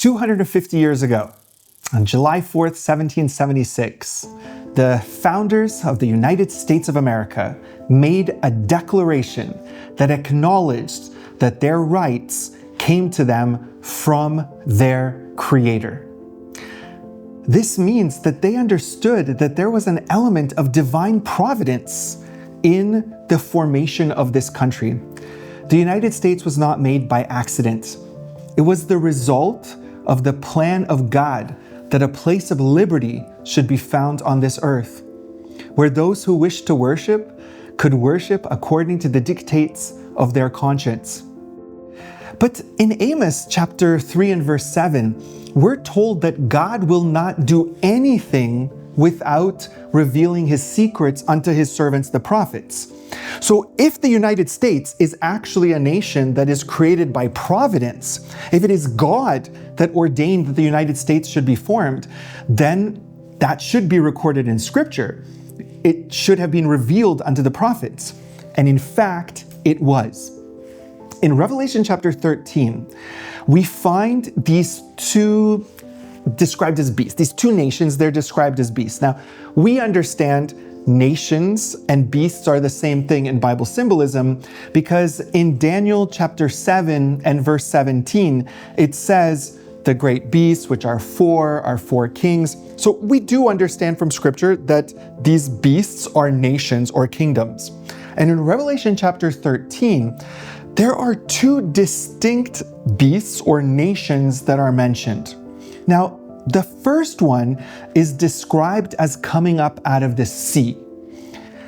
250 years ago, on July 4th, 1776, the founders of the United States of America made a declaration that acknowledged that their rights came to them from their Creator. This means that they understood that there was an element of divine providence in the formation of this country. The United States was not made by accident. It was the result of the plan of God that a place of liberty should be found on this earth, where those who wish to worship could worship according to the dictates of their conscience. But in Amos chapter 3 and verse 7, we're told that God will not do anything without revealing his secrets unto his servants, the prophets. So if the United States is actually a nation that is created by providence, if it is God that ordained that the United States should be formed, then that should be recorded in Scripture. It should have been revealed unto the prophets. And in fact, it was. In Revelation chapter 13, we find these two described as beasts. These two nations, they're described as beasts. Now, we understand nations and beasts are the same thing in Bible symbolism because in Daniel chapter 7 and verse 17, it says, the great beasts, which are four kings. So we do understand from Scripture that these beasts are nations or kingdoms. And in Revelation chapter 13, there are two distinct beasts or nations that are mentioned. Now, the first one is described as coming up out of the sea.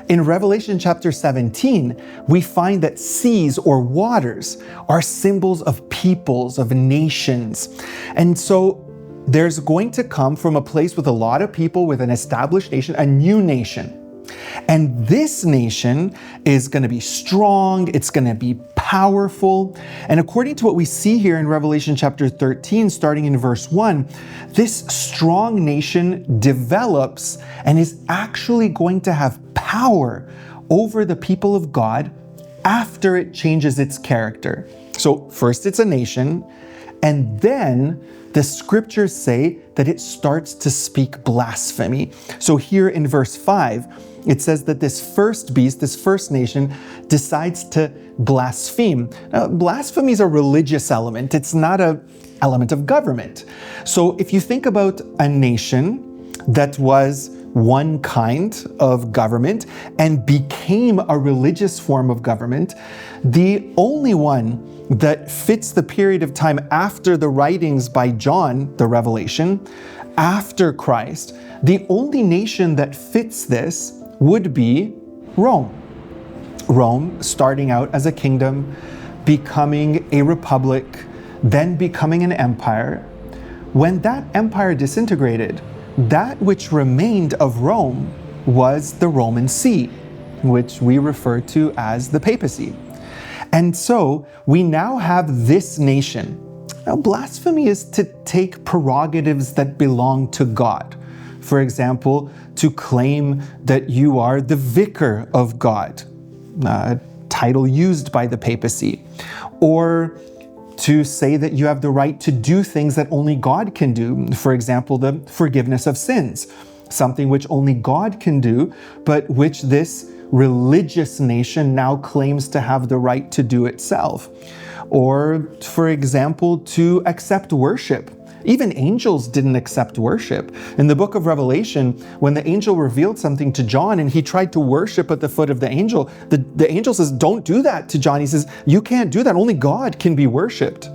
In Revelation chapter 17, we find that seas or waters are symbols of peoples, of nations. And so there's going to come from a place with a lot of people, with an established nation, a new nation. And this nation is going to be strong, it's going to be powerful. And according to what we see here in Revelation chapter 13, starting in verse 1, this strong nation develops and is actually going to have power over the people of God after it changes its character. So first it's a nation, and then the scriptures say that it starts to speak blasphemy. So here in verse 5, it says that this first beast, this first nation, decides to blaspheme. Now, blasphemy is a religious element. It's not an element of government. So if you think about a nation that was one kind of government and became a religious form of government, the only one that fits the period of time after the writings by John, the Revelation, after Christ, the only nation that fits this would be Rome. Rome starting out as a kingdom, becoming a republic, then becoming an empire. When that empire disintegrated, that which remained of Rome was the Roman See, which we refer to as the papacy. And so we now have this nation. Now, blasphemy is to take prerogatives that belong to God. For example, to claim that you are the vicar of God, a title used by the papacy, or to say that you have the right to do things that only God can do. For example, the forgiveness of sins, something which only God can do, but which this religious nation now claims to have the right to do itself. Or, for example, to accept worship. Even angels didn't accept worship. In the book of Revelation, when the angel revealed something to John and he tried to worship at the foot of the angel, the angel says, don't do that to John. He says, you can't do that. Only God can be worshiped.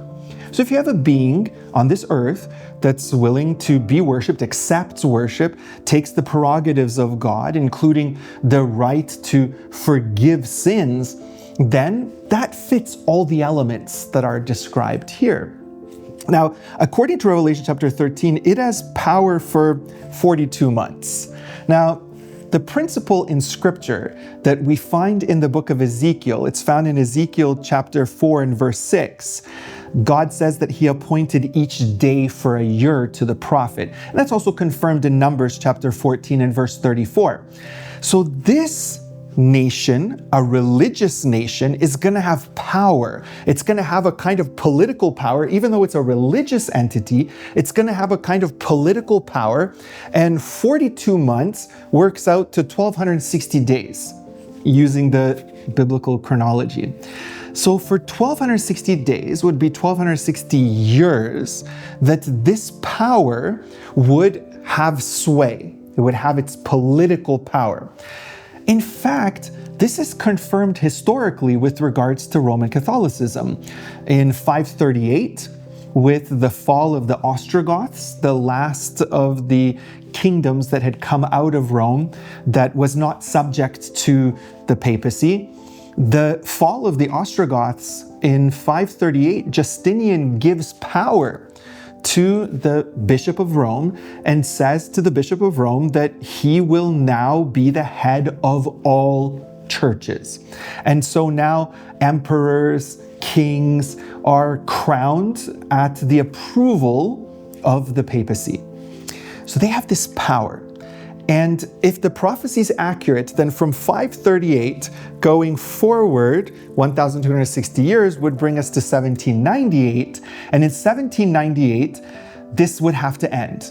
So if you have a being on this earth that's willing to be worshiped, accepts worship, takes the prerogatives of God, including the right to forgive sins, then that fits all the elements that are described here. Now, according to Revelation chapter 13, it has power for 42 months. Now, the principle in Scripture that we find in the book of Ezekiel, it's found in Ezekiel chapter 4 and verse 6. God says that he appointed each day for a year to the prophet. And that's also confirmed in Numbers chapter 14 and verse 34. So this nation, a religious nation, is going to have power. It's going to have a kind of political power. Even though it's a religious entity, it's going to have a kind of political power. And 42 months works out to 1,260 days using the biblical chronology. So for 1,260 days would be 1,260 years that this power would have sway. It would have its political power. In fact, this is confirmed historically with regards to Roman Catholicism. In 538, with the fall of the Ostrogoths, the last of the kingdoms that had come out of Rome that was not subject to the papacy, the fall of the Ostrogoths in 538, Justinian gives power to the Bishop of Rome and says to the Bishop of Rome that he will now be the head of all churches. And so now emperors, kings are crowned at the approval of the papacy. So they have this power. And if the prophecy is accurate, then from 538 going forward, 1,260 years would bring us to 1798. And in 1798, this would have to end.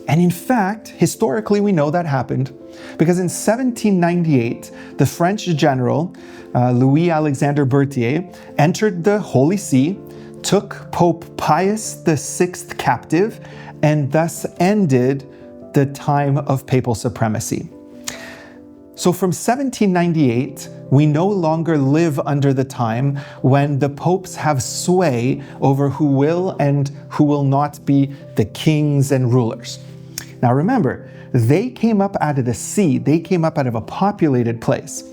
And in fact, historically, we know that happened because in 1798, the French general, Louis-Alexandre Berthier, entered the Holy See, took Pope Pius VI captive, and thus ended the time of papal supremacy. So from 1798, we no longer live under the time when the popes have sway over who will and who will not be the kings and rulers. Now remember, they came up out of the sea, they came up out of a populated place.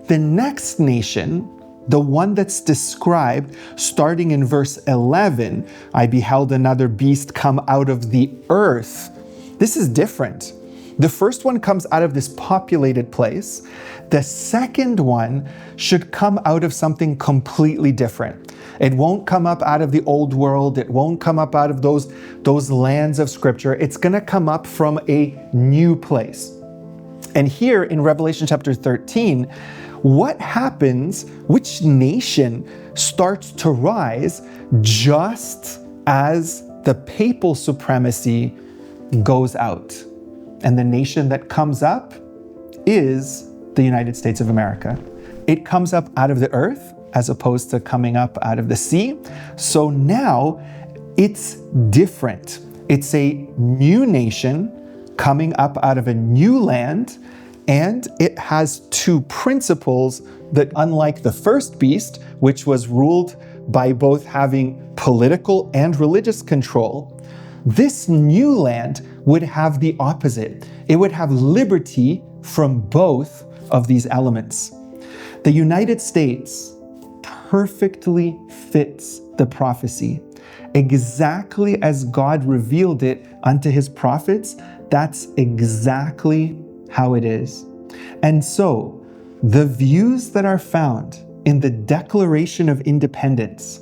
The next nation, the one that's described starting in verse 11, I beheld another beast come out of the earth. This is different. The first one comes out of this populated place. The second one should come out of something completely different. It won't come up out of the old world. It won't come up out of those lands of scripture. It's going to come up from a new place. And here in Revelation chapter 13, what happens, which nation starts to rise just as the papal supremacy goes out? And the nation that comes up is the United States of America. It comes up out of the earth as opposed to coming up out of the sea. So now it's different. It's a new nation coming up out of a new land, and it has two principles that, unlike the first beast, which was ruled by both having political and religious control, this new land would have the opposite. It would have liberty from both of these elements. The United States perfectly fits the prophecy. Exactly as God revealed it unto his prophets, that's exactly how it is. And so, the views that are found in the Declaration of Independence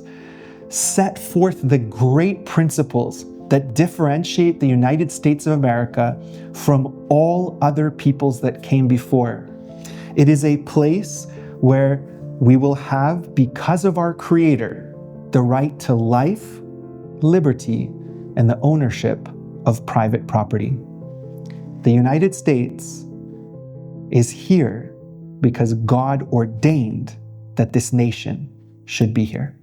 set forth the great principles that differentiate the United States of America from all other peoples that came before. It is a place where we will have, because of our Creator, the right to life, liberty, and the ownership of private property. The United States is here because God ordained that this nation should be here.